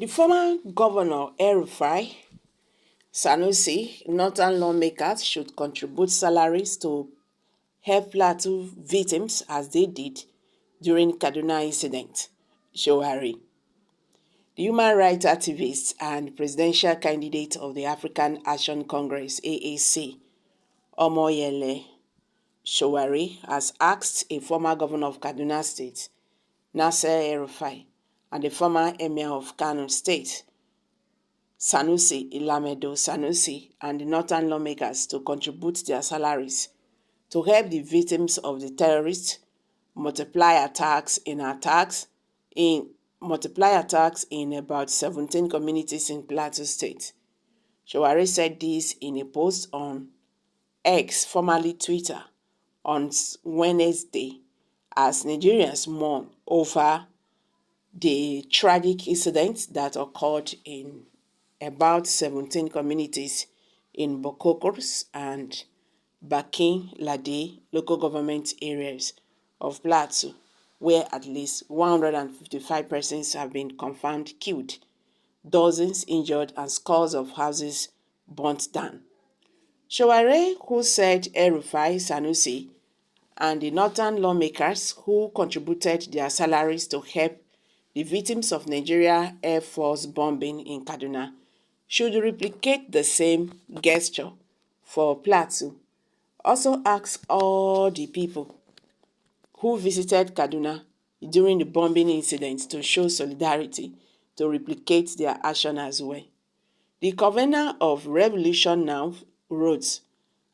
The former governor El-Rufai, Sanusi, northern lawmakers should contribute salaries to help Plateau victims as they did during Kaduna incident. Showari. The human rights activist and presidential candidate of the African Action Congress (AAC), Omoyele Showari, has asked a former governor of Kaduna State, Nasser El-Rufai, and the former emir of Kano State, Sanusi Ilamedo Sanusi, and the northern lawmakers to contribute their salaries to help the victims of the terrorists multiply attacks in about 17 communities in Plateau State. Showari said this in a post on X, formerly Twitter, on Wednesday, as Nigerians mourn over the tragic incident that occurred in about 17 communities in Bokokos and Bakin Lade local government areas of Plateau, where at least 155 persons have been confirmed killed, dozens injured, and scores of houses burnt down. Showare, who said El-Rufai, Sanusi, and the northern lawmakers who contributed their salaries to help the victims of Nigeria Air Force bombing in Kaduna should replicate the same gesture for Plateau. Also asked all the people who visited Kaduna during the bombing incident to show solidarity to replicate their action as well. The convener of Revolution Now wrote,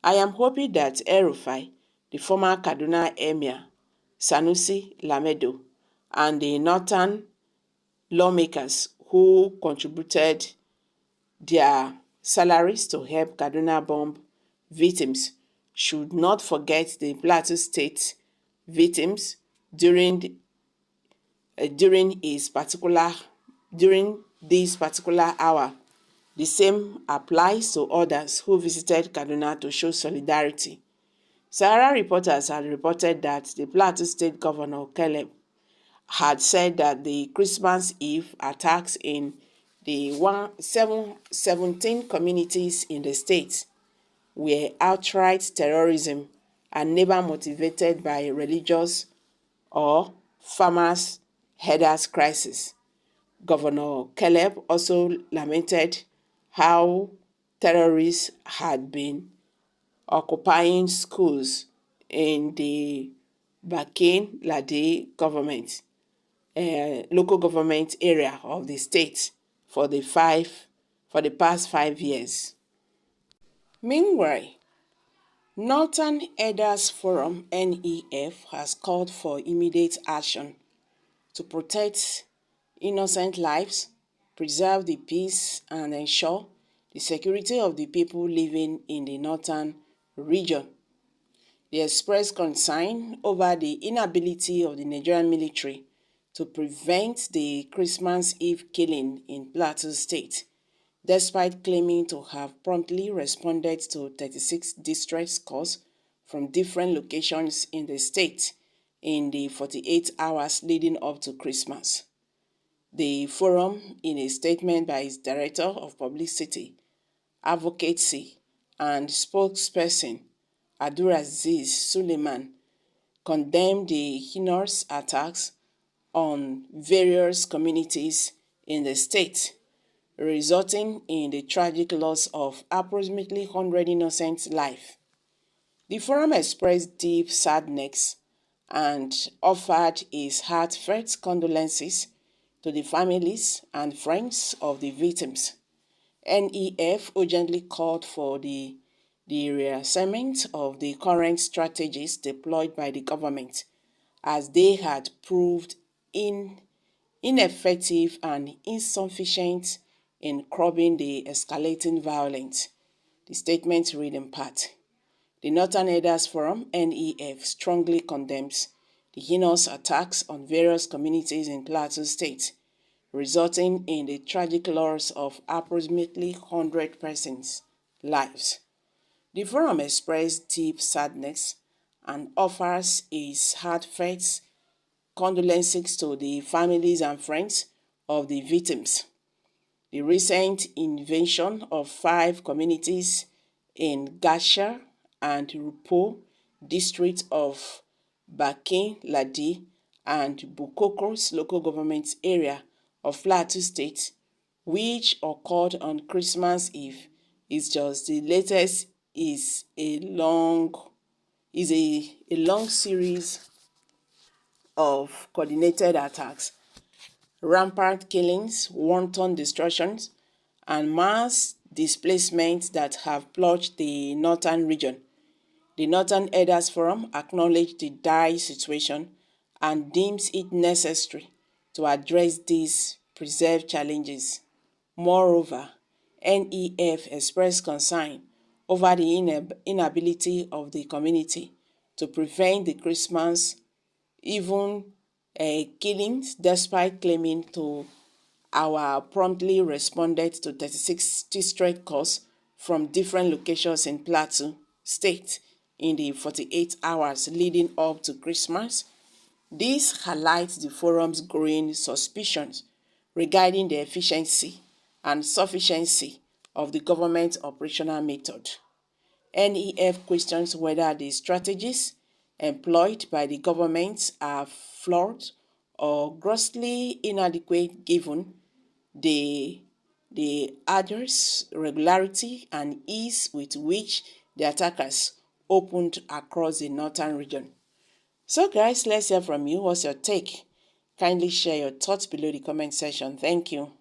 "I am hoping that El-Rufai, the former Kaduna Emir, Sanusi Lamedo, and the northern lawmakers who contributed their salaries to help Kaduna bomb victims should not forget the Plateau State victims during this particular hour. The same applies to others who visited Kaduna to show solidarity." Sahara reporters had reported that the Plateau State Governor Caleb had said that the Christmas Eve attacks in the 17 communities in the state were outright terrorism and never motivated by religious or farmers' herders' crisis. Governor Caleb also lamented how terrorists had been occupying schools in the Bakin Lade local government area of the state for the past 5 years. Meanwhile, Northern Elders Forum (NEF) has called for immediate action to protect innocent lives, preserve the peace, and ensure the security of the people living in the northern region. They expressed concern over the inability of the Nigerian military to prevent the Christmas Eve killing in Plateau State, despite claiming to have promptly responded to 36 distress calls from different locations in the state in the 48 hours leading up to Christmas. The forum, in a statement by its Director of Publicity, Advocacy, and spokesperson, Abdulaziz Suleiman, condemned the heinous attacks on various communities in the state, resulting in the tragic loss of approximately 100 innocent lives. The forum expressed deep sadness and offered its heartfelt condolences to the families and friends of the victims. NEF urgently called for the reassessment of the current strategies deployed by the government, as they had proved ineffective and insufficient in curbing the escalating violence. The statement read in part, "The Northern Elders Forum (NEF) strongly condemns the heinous attacks on various communities in Plateau State, resulting in the tragic loss of approximately 100 persons' lives. The forum expressed deep sadness and offers its heartfelt condolences to the families and friends of the victims. the recent invasion of 5 communities in Gasha and Rupo district of Bakin Ladi and Bukokos local government area of Plateau State, which occurred on Christmas Eve, is just the latest is a long series of coordinated attacks, rampant killings, wanton destructions, and mass displacement that have plunged the northern region. The Northern Elders Forum acknowledged the dire situation and deems it necessary to address these preserved challenges. Moreover, NEF expressed concern over the inability of the community to prevent the Christmas even killings, despite claiming to our promptly responded to 36 distress calls from different locations in Plateau State in the 48 hours leading up to Christmas. This highlights the forum's growing suspicions regarding the efficiency and sufficiency of the government's operational method. NEF questions whether the strategies employed by the government are flawed or grossly inadequate given the arduous regularity and ease with which the attackers opened across the northern region. So guys, let's hear from you. What's your take? Kindly share your thoughts below the comment section. Thank you.